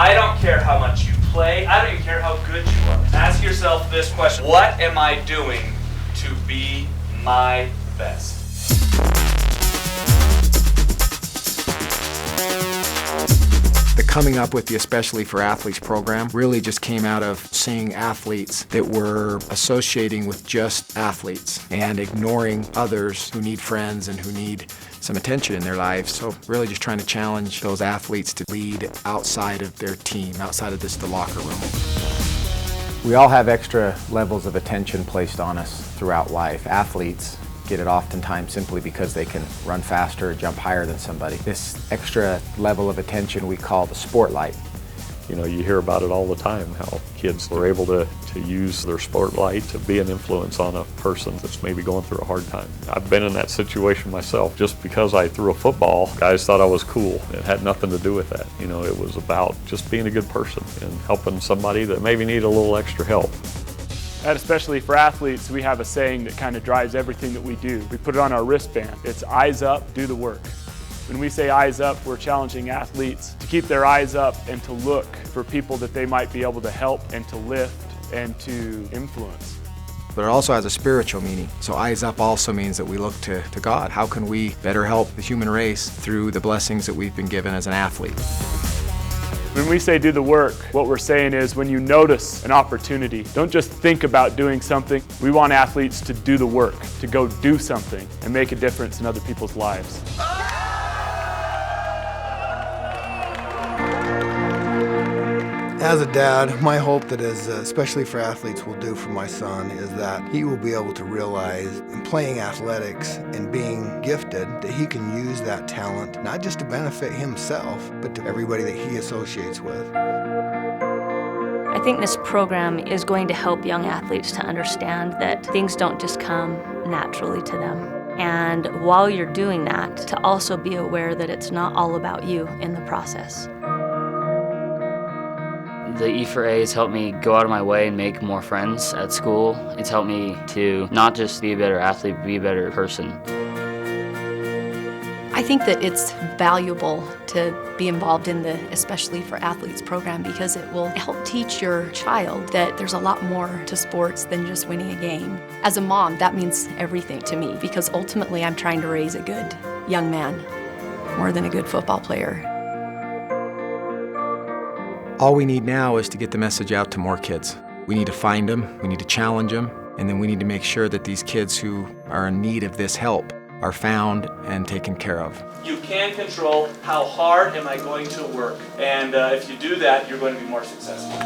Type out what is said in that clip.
I don't care how much you play. I don't even care how good you are. Ask yourself this question: what am I doing to be my best? The coming up with the Especially for Athletes program really just came out of seeing athletes that were associating with just athletes and ignoring others who need friends and who need some attention in their lives. So really just trying to challenge those athletes to lead outside of their team, outside of the locker room. We all have extra levels of attention placed on us throughout life. Athletes get it oftentimes simply because they can run faster or jump higher than somebody. This extra level of attention we call the spotlight. You know, you hear about it all the time, how kids are able to use their spotlight to be an influence on a person that's maybe going through a hard time. I've been in that situation myself. Just because I threw a football, guys thought I was cool. It had nothing to do with that. You know, it was about just being a good person and helping somebody that maybe needed a little extra help. At Especially for Athletes, we have a saying that kind of drives everything that we do. We put it on our wristband. It's eyes up, do the work. When we say eyes up, we're challenging athletes to keep their eyes up and to look for people that they might be able to help and to lift and to influence. But it also has a spiritual meaning. So eyes up also means that we look to God. How can we better help the human race through the blessings that we've been given as an athlete? When we say do the work, what we're saying is when you notice an opportunity, don't just think about doing something. We want athletes to do the work, to go do something and make a difference in other people's lives. As a dad, my hope that as Especially for Athletes will do for my son is that he will be able to realize in playing athletics and being gifted that he can use that talent not just to benefit himself, but to everybody that he associates with. I think this program is going to help young athletes to understand that things don't just come naturally to them. And while you're doing that, to also be aware that it's not all about you in the process. The E4A has helped me go out of my way and make more friends at school. It's helped me to not just be a better athlete, but be a better person. I think that it's valuable to be involved in the Especially for Athletes program because it will help teach your child that there's a lot more to sports than just winning a game. As a mom, that means everything to me because ultimately I'm trying to raise a good young man more than a good football player. All we need now is to get the message out to more kids. We need to find them, we need to challenge them, and then we need to make sure that these kids who are in need of this help are found and taken care of. You can control how hard am I going to work, and if you do that, you're going to be more successful.